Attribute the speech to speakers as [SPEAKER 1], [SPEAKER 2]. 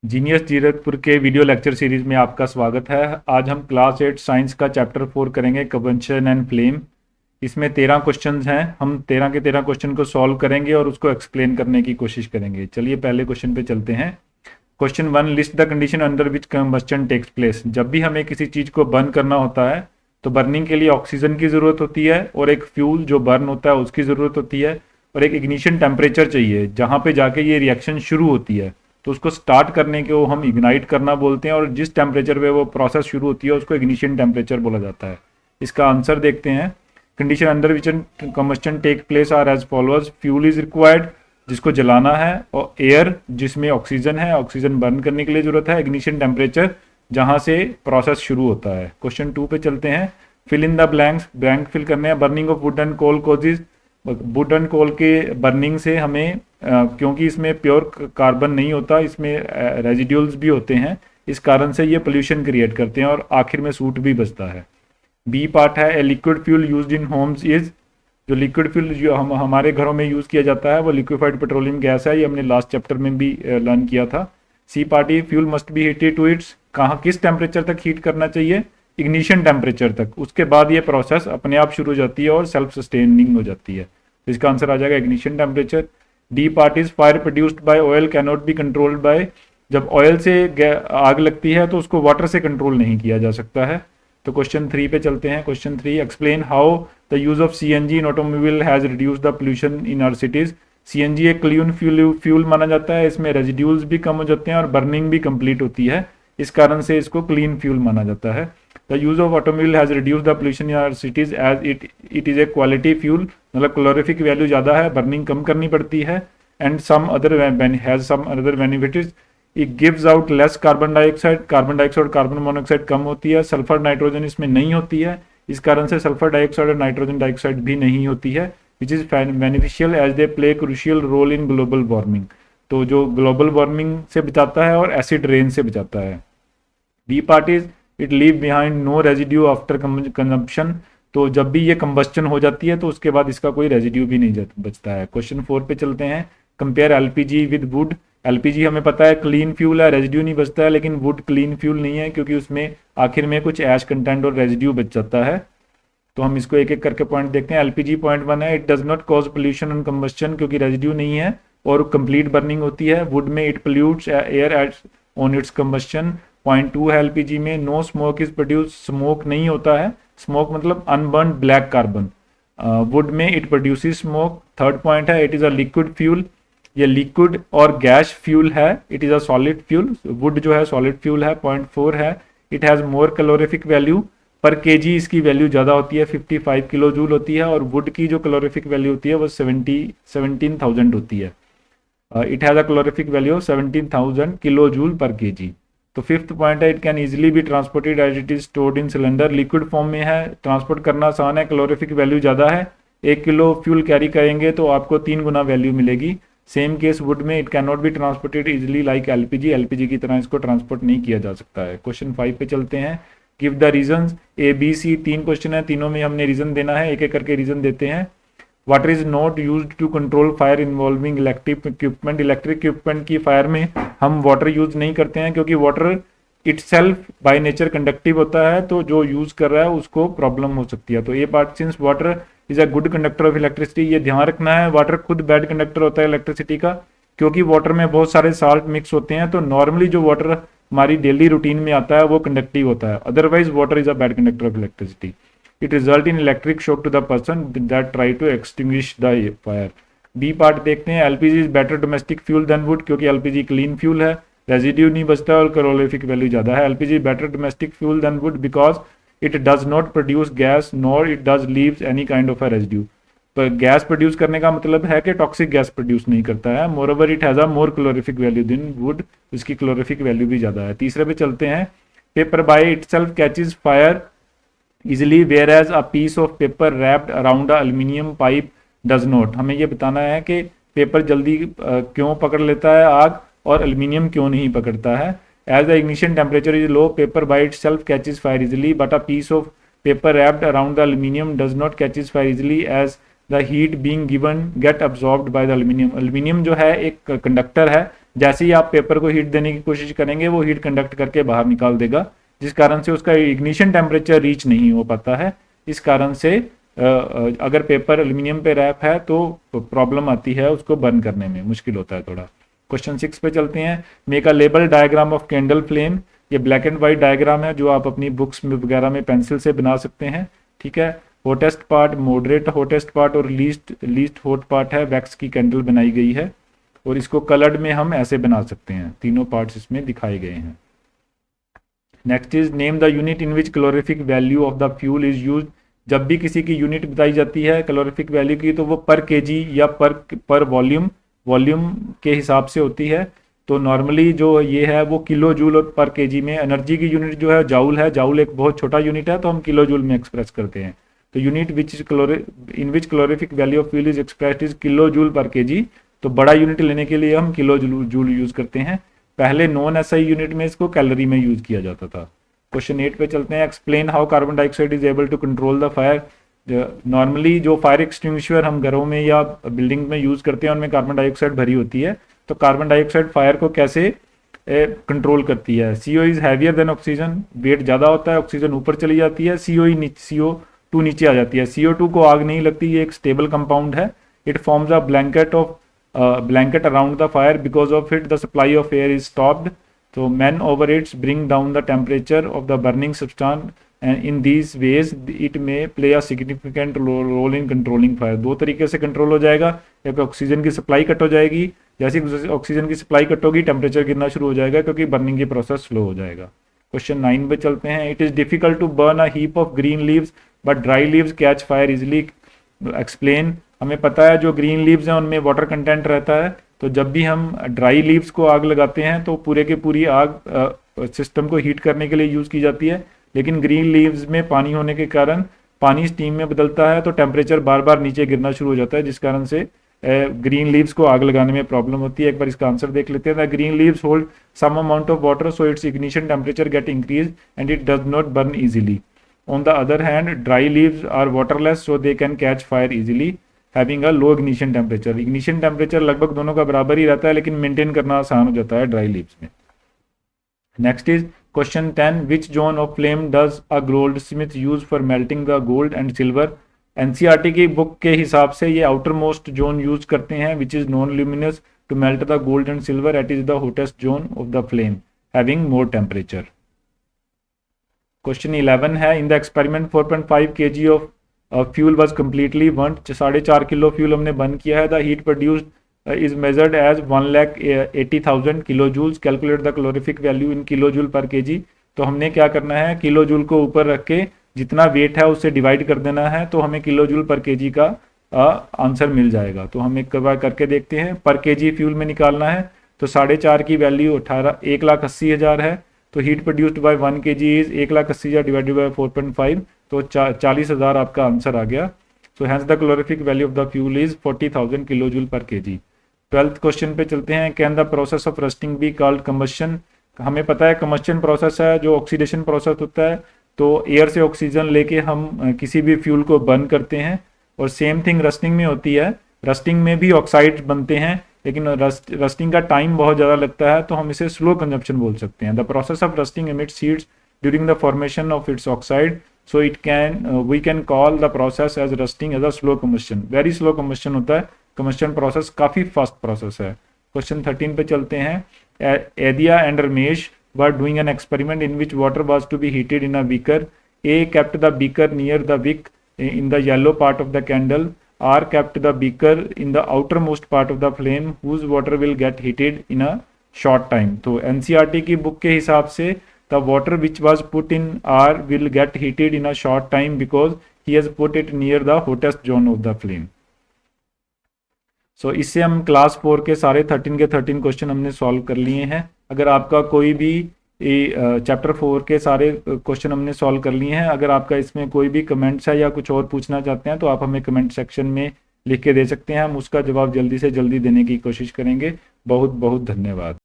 [SPEAKER 1] Genius Zirakpur के video lecture series में आपका स्वागत है। आज हम क्लास 8 साइंस का चैप्टर 4 करेंगे, कंबशन एंड फ्लेम। इसमें 13 क्वेश्चंस हैं। हम 13 के 13 क्वेश्चन को सॉल्व करेंगे और उसको एक्सप्लेन करने की कोशिश करेंगे। चलिए पहले क्वेश्चन पे चलते हैं। Question 1, list the condition under which combustion takes place. जब भी हमें किसी चीज़ को बर्न करना होता है तो बर्निंग के लिए ऑक्सीजन की ज़रूरत होती है और एक फ्यूल जो बर्न होता है उसकी ज़रूरत होती है और एक इग्निशन टेम्परेचर चाहिए जहाँ पे जाके ये रिएक्शन शुरू होती है। तो उसको स्टार्ट करने को हम इग्नाइट करना बोलते हैं और जिस टेम्परेचर पे वो प्रोसेस शुरू होती है उसको इग्निशन टेम्परेचर बोला जाता है। इसका आंसर देखते हैं। Condition under which combustion take place are as followers. Fuel is required, जिसको जलाना है, और एयर जिसमें ऑक्सीजन है, ऑक्सीजन बर्न करने के लिए जरूरत है, इग्निशन टेम्परेचर जहां से प्रोसेस शुरू होता है। क्वेश्चन 2 पे चलते हैं। Fill in the blanks, blank fill करने हैं। Burning of wood and coal causes, wood and coal के बर्निंग से हमें क्योंकि इसमें प्योर कार्बन नहीं होता, इसमें रेजिड्यूल्स भी होते हैं, इस कारण से ये पोल्यूशन क्रिएट करते हैं और आखिर में सूट भी बचता है। बी पार्ट है, a liquid fuel used in Holmes is. जो लिक्विड फ्यूल जो हमारे घरों में यूज़ किया जाता है वो लिक्विफाइड पेट्रोलियम गैस है। ये हमने लास्ट चैप्टर में भी लर्न किया था। C party, fuel must be heated to its, कहाँ किस टेम्परेचर तक हीट करना चाहिए? इग्निशन टेम्परेचर तक। उसके बाद ये प्रोसेस अपने आप शुरू हो जाती है और सेल्फ सस्टेनिंग हो जाती है। तो इसका आंसर आ जाएगा ignition temperature. D part is, fire produced by oil can not be controlled by. जब ऑयल से आग लगती है तो उसको वाटर से कंट्रोल नहीं किया जा सकता है। तो क्वेश्चन 3 पे चलते हैं। Question 3, explain how the use of CNG in automobile has reduce the pollution in our cities. CNG एक क्लीन फ्यूल माना जाता है, इसमें रेजिड्यूल्स भी कम हो जाते हैं और बर्निंग भी कंप्लीट होती है, इस कारण से इसको क्लीन फ्यूल माना जाता है। The use of automobile has reduce the pollution in our cities as it is a quality fuel, मतलब क्लोरिफिक वैल्यू ज़्यादा है, बर्निंग कम करनी पड़ती है। And some other has some other benefits, it gives out less carbon dioxide, carbon dioxide और carbon monoxide कम होती है। सल्फर नाइट्रोजन इसमें नहीं होती है, इस कारण से सल्फर डाइऑक्साइड और नाइट्रोजन डाइऑक्साइड भी नहीं होती है, which is beneficial as they play crucial role in global warming. तो जो ग्लोबल वार्मिंग से बचाता है और एसिड रेन से बचाता है। B part is, it leave behind no residue after consumption. तो जब भी ये कंबस्टन हो जाती है तो उसके बाद इसका कोई रेजिड्यू भी नहीं बचता है। क्वेश्चन 4 पे चलते हैं। Compare LPG with would. LPG हमें पता है क्लीन फ्यूल है, रेजिड्यू नहीं बचता है, लेकिन वुड क्लीन फ्यूल नहीं है क्योंकि उसमें आखिर में कुछ ऐश कंटेंट और रेजिड्यू बच जाता है। तो हम इसको एक एक करके पॉइंट देखते हैं। एलपीजी पॉइंट 1 है, it does not cause pollution on combustion, क्योंकि रेजिड्यू नहीं है और कंप्लीट बर्निंग होती है। वुड में it pollutes air at on its combustion. Point 2 है, एलपीजी में no smoke is produce, smoke नहीं होता है, स्मोक मतलब अनबर्न ब्लैक कार्बन। वुड में it produces smoke. Third point है, it is a liquid fuel, ये लिक्विड और गैस फ्यूल है, it is a solid fuel. Would जो है सॉलिड फ्यूल है। पॉइंट 4 है, it has more calorific value, पर केजी इसकी वैल्यू ज़्यादा होती है, 55 किलो जूल होती है, और वुड की जो कैलोरीफिक वैल्यू होती है वो 17,000 होती है। It has a calorific value of 17,000 kilo joule per kg. तो फिफ्थ पॉइंट है, it can easily be transported as it is stored in cylinder, liquid form में है, ट्रांसपोर्ट करना आसान है, कैलोरीफिक वैल्यू ज़्यादा है। 1 किलो फ्यूल कैरी करेंगे तो आपको 3 गुना वैल्यू मिलेगी। सेम केस वुड में, it can not be transported easily like LPG, LPG की तरह इसको ट्रांसपोर्ट नहीं किया जा सकता है। क्वेश्चन 5 पे चलते हैं। Give the reasons. A B C 3 question है, तीनों में हमने रीजन देना है, एक एक करके रीजन देते हैं। Water is not use to control fire involving electric equipment. Electric equipment की फायर में हम वाटर यूज नहीं करते हैं क्योंकि water itself by nature conductive होता है, तो जो यूज कर रहा है उसको प्रॉब्लम हो सकती है। तो ये part, since water is a good conductor of electricity, ये ध्यान रखना है, वाटर खुद बैड कंडक्टर होता है इलेक्ट्रिसिटी का, क्योंकि वाटर में बहुत सारे साल्ट मिक्स होते हैं। तो नॉर्मली जो वाटर हमारी डेली रूटीन में आता है वो कंडक्टिव होता है, otherwise water is a bad conductor of electricity. It result in electric shock to the person that try to extinguish the fire. B part देखते हैं। LPG is better domestic fuel than wood, क्योंकि LPG clean fuel है, residue नहीं बचता और calorific value ज़्यादा है। LPG better domestic fuel than wood because it does not produce gas nor it does leaves any kind of a residue. पर gas produce करने का मतलब है कि टॉक्सिक गैस प्रोड्यूस नहीं करता है। Moreover it has a more calorific value than wood, इसकी क्लोरिफिक वैल्यू भी ज़्यादा है। तीसरे पे चलते हैं। Paper by itself catches fire easily whereas a piece of paper wrapped around a aluminium pipe does not. हमें ये बताना है कि पेपर जल्दी क्यों पकड़ लेता है आग और एल्यूमिनियम क्यों नहीं पकड़ता है। As the ignition temperature is low, paper by itself catches fire easily, but a piece of paper wrapped around the aluminium does not catches fire easily as the heat being given get absorbed by the aluminium। aluminium जो है एक conductor है, जैसे ही आप paper को heat देने की कोशिश करेंगे वो हीट कंडक्ट करके बाहर निकाल देगा, जिस कारण से उसका इग्निशन टेम्परेचर रीच नहीं हो पाता है। इस कारण से अगर पेपर एल्यूमिनियम पे रैप है तो प्रॉब्लम आती है, उसको बर्न करने में मुश्किल होता है थोड़ा। क्वेश्चन 6 पे चलते हैं। Make a label diagram of candle flame. ये ब्लैक एंड व्हाइट डायग्राम है जो आप अपनी बुक्स में वगैरह में पेंसिल से बना सकते हैं, ठीक है। Hottest part, moderate hottest part और लीस्ट हॉट पार्ट है, वैक्स की कैंडल बनाई गई है और इसको कलर्ड में हम ऐसे बना सकते हैं, तीनों पार्ट्स इसमें दिखाए गए हैं। Next is name the unit in which calorific value of the fuel is use. जब भी किसी की यूनिट बताई जाती है कैलोरीफिक वैल्यू की तो वो पर केजी या पर वॉल्यूम के हिसाब से होती है। तो नॉर्मली जो ये है वो किलो जूल और पर केजी में। एनर्जी की यूनिट जो है जाउल है, जाउल एक बहुत छोटा यूनिट है तो हम किलो जूल में एक्सप्रेस करते हैं। तो unit in which calorific value of fuel is expressed is kilo joule per kg. तो बड़ा यूनिट लेने के लिए हम किलो जूल यूज करते हैं। पहले नॉन एसआई यूनिट में इसको कैलोरी में यूज किया जाता था। क्वेश्चन 8 पे चलते हैं। Explain how carbon dioxide is able to control the fire. Normally जो फायर एक्सटिंग्विशर हम घरों में या बिल्डिंग में यूज करते हैं उनमें कार्बन डाइऑक्साइड भरी होती है। तो कार्बन डाइऑक्साइड फायर को कैसे कंट्रोल करती है। CO is heavier than oxygen, weight ज़्यादा होता है, ऑक्सीजन ऊपर चली जाती है, CO2 नीचे आ जाती है। CO2 को आग नहीं लगती, ये एक स्टेबल कंपाउंड है। It forms a blanket around the fire, because of it the supply of air is stopped. So man overheats bring down the temperature of the burning substance, and in these ways it may play a significant role in controlling fire. दो तरीके से control हो जाएगा। एक oxygen की supply cut हो जाएगी, जैसे ऑक्सीजन की सप्लाई कट होगी टेम्परेचर गिरना शुरू हो जाएगा क्योंकि बर्निंग की प्रोसेस स्लो हो जाएगा। क्वेश्चन 9 पे चलते हैं। It is difficult to burn a heap of green leaves but dry leaves catch fire easily. Explain. हमें पता है जो ग्रीन लीव्स हैं उनमें वाटर कंटेंट रहता है, तो जब भी हम ड्राई लीव्स को आग लगाते हैं तो पूरे के पूरी आग सिस्टम को हीट करने के लिए यूज़ की जाती है। लेकिन ग्रीन लीव्स में पानी होने के कारण पानी स्टीम में बदलता है तो टेम्परेचर बार बार नीचे गिरना शुरू हो जाता है, जिस कारण से ग्रीन लीव्स को आग लगाने में प्रॉब्लम होती है। एक बार इसका आंसर देख लेते हैं। The green leaves hold some amount of water so its ignition temperature get increase and it does not burn easily. On the other hand dry leaves are waterless so they can catch fire easily having a low ignition temperature. Ignition temperature लगभग दोनों का बराबर ही रहता है लेकिन maintain करना आसान हो जाता है ड्राई लीव्स में। Next is question 10। Which zone of flame does a gold Smith use for melting the gold and silver. NCERT की बुक के हिसाब से ये आउटर मोस्ट जोन यूज करते हैं which is non luminous to melt the gold and silver. It is the hottest zone of the flame having more temperature. Question 11 है। In the experiment 4.5 kg of fuel was completely burn. 4.5 kilo fuel हमने burn किया है। The heat produced is measured as 1,80,000 kilo joules. Calculate the calorific value in kilo joule per kg. तो हमने क्या करना है, kilo joule को ऊपर रख के जितना वेट है उससे डिवाइड कर देना है तो हमें किलो जूल पर केजी का आंसर मिल जाएगा। तो हम एक बार करके देखते हैं। पर केजी फ्यूल में निकालना है तो 4.5 की वैल्यू 1,80,000 है। तो heat produced by 1 kg is 1,80,000 divided by 4.5, तो 40,000 आपका आंसर आ गया। So hence the calorific value of the fuel is 40,000 kilo joule per kg. 12th question पे चलते हैं। Can the process of rusting be called combustion. हमें पता है कम्बशन प्रोसेस है जो ऑक्सीडेशन प्रोसेस होता है। तो एयर से ऑक्सीजन लेके हम किसी भी फ्यूल को बर्न करते हैं और सेम थिंग रस्टिंग में होती है। रस्टिंग में भी ऑक्साइड बनते हैं लेकिन रस्टिंग का टाइम बहुत ज़्यादा लगता है तो हम इसे स्लो कंजप्शन बोल सकते हैं। The process of rusting emits heats during the formation of its oxide, so we can call the process as rusting as a slow combustion. Very slow combustion होता है, कम्बशन प्रोसेस काफ़ी fast process है। Question 13 पे चलते हैं। एदिया and Ramesh were doing an experiment in which water was to be heated in a beaker. A kept the beaker near the wick in the yellow part of the candle. R kept the beaker in the outermost part of the flame whose water will get heated in a short time. तो NCERT की book के हिसाब से the water which was put in R will get heated in a short time because he has put it near the hottest zone of the flame. सो इससे हम class 4 के सारे 13 के 13 क्वेश्चन हमने सॉल्व कर लिए हैं। अगर आपका कोई भी चैप्टर 4 के सारे क्वेश्चन हमने सॉल्व कर लिए हैं, अगर आपका इसमें कोई भी कमेंट्स है या कुछ और पूछना चाहते हैं तो आप हमें कमेंट सेक्शन में लिख के दे सकते हैं। हम उसका जवाब जल्दी से जल्दी देने की कोशिश करेंगे। बहुत बहुत धन्यवाद।